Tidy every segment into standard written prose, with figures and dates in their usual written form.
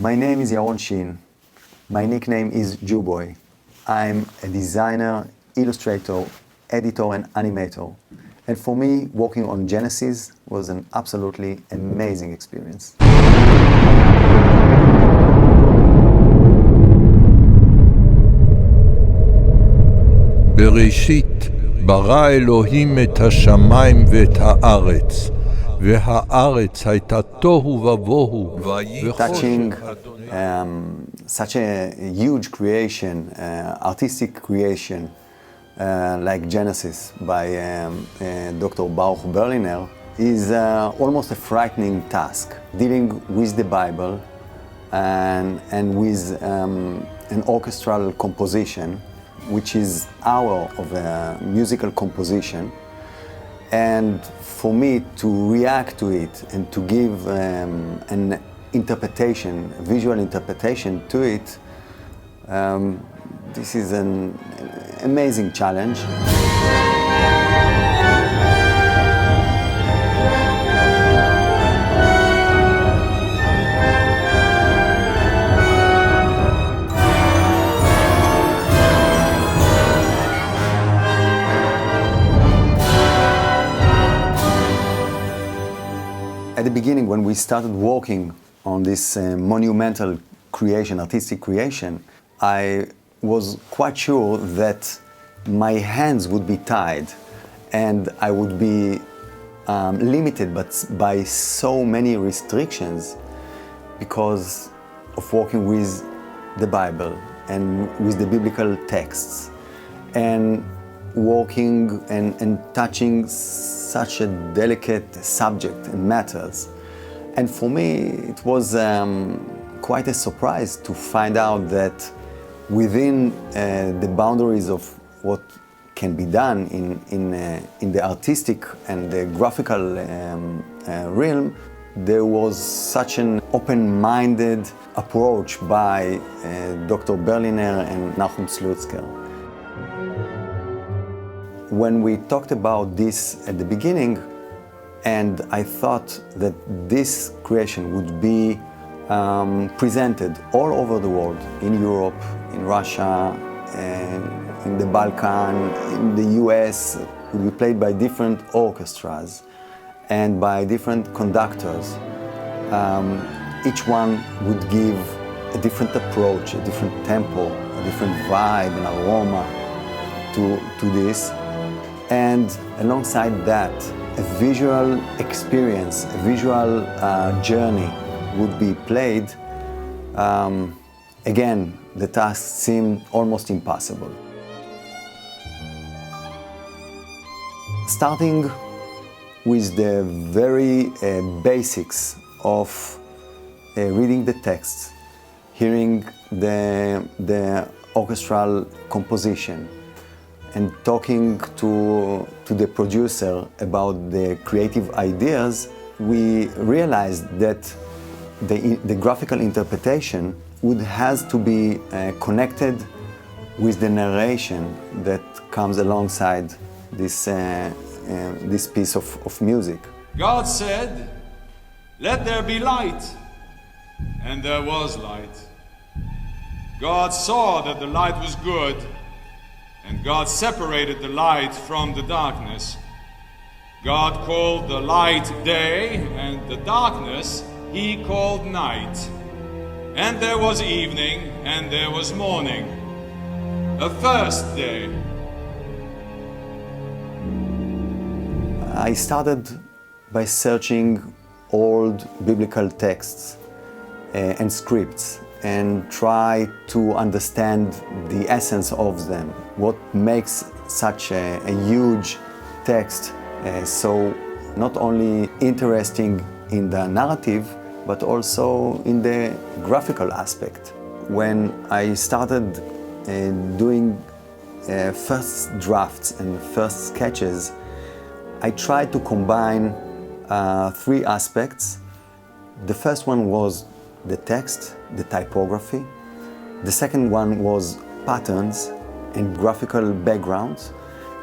My name is Yaron Shin. My nickname is Jewboy. I'm a designer, illustrator, editor, and animator. And for me, working on Genesis was an absolutely amazing experience. בראשית ברא אלוהים את השמיים ואת הארץ, והארץ הייתה תוהו ובוהו. Touching such a huge creation, artistic creation, like Genesis by Dr. Baruch Berliner, is almost a frightening task. Dealing with the Bible and with an orchestral composition, which is hour of a musical composition, and for me to react to it and to give an interpretation, a visual interpretation to it, this is an amazing challenge. At the beginning, when we started working on this monumental creation, artistic creation, I was quite sure that my hands would be tied and I would be limited by so many restrictions because of working with the Bible and with the biblical texts and working and touching such a delicate subject and matters. And for me, it was quite a surprise to find out that within the boundaries of what can be done in the artistic and the graphical realm, there was such an open-minded approach by Dr. Berliner and Nachum Slutzker. When we talked about this at the beginning, and I thought that this creation would be presented all over the world, in Europe, in Russia, in the Balkan, in the US, would be played by different orchestras and by different conductors. Each one would give a different approach, a different tempo, a different vibe and aroma to this. And alongside that, a visual experience, a visual journey would be played. Again, the task seemed almost impossible. Starting with the very basics of reading the text, hearing the orchestral composition, and talking to the producer about the creative ideas, we realized that the graphical interpretation would have to be connected with the narration that comes alongside this piece of music. God said, "Let there be light," and there was light. God saw that the light was good, and God separated the light from the darkness. God called the light day, and the darkness he called night. And there was evening, and there was morning, a first day. I started by searching old biblical texts and scripts and try to understand the essence of them. What makes such a huge text so not only interesting in the narrative, but also in the graphical aspect. When I started doing first drafts and first sketches, I tried to combine three aspects. The first one was the text, the typography. The second one was patterns and graphical backgrounds.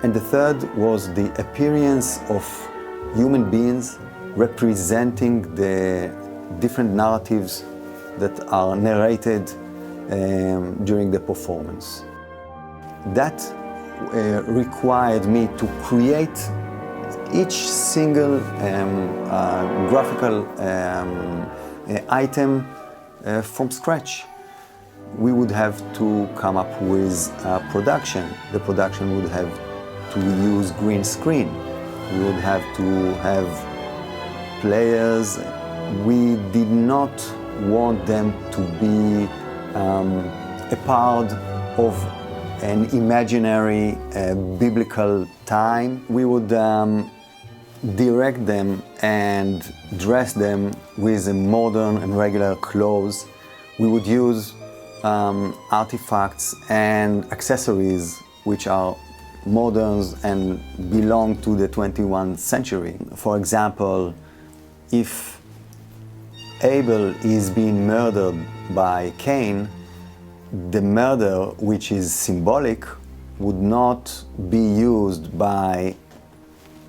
And the third was the appearance of human beings representing the different narratives that are narrated during the performance. That required me to create each single graphical item from scratch. We would have to come up with production. The production would have to use green screen. We would have to have players. We did not want them to be a part of an imaginary biblical time. We would direct them and dress them with modern and regular clothes. We would use artifacts and accessories which are modern and belong to the 21st century. For example, if Abel is being murdered by Cain, the murder, which is symbolic, would not be used by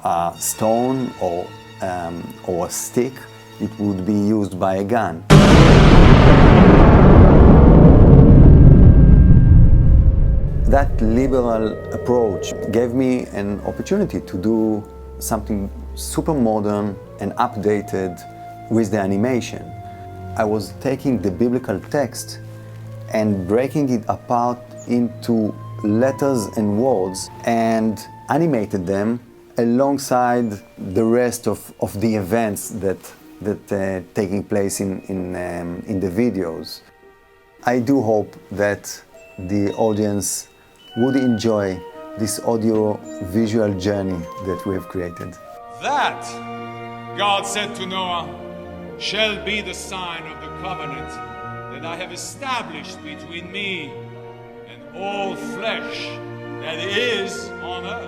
a stone or a stick. It would be used by a gun. That liberal approach gave me an opportunity to do something super modern and updated with the animation. I was taking the biblical text and breaking it apart into letters and words and animated them alongside the rest of the events that taking place in the videos. I do hope that the audience would enjoy this audio-visual journey that we have created. That, God said to Noah, shall be the sign of the covenant that I have established between me and all flesh that is on earth.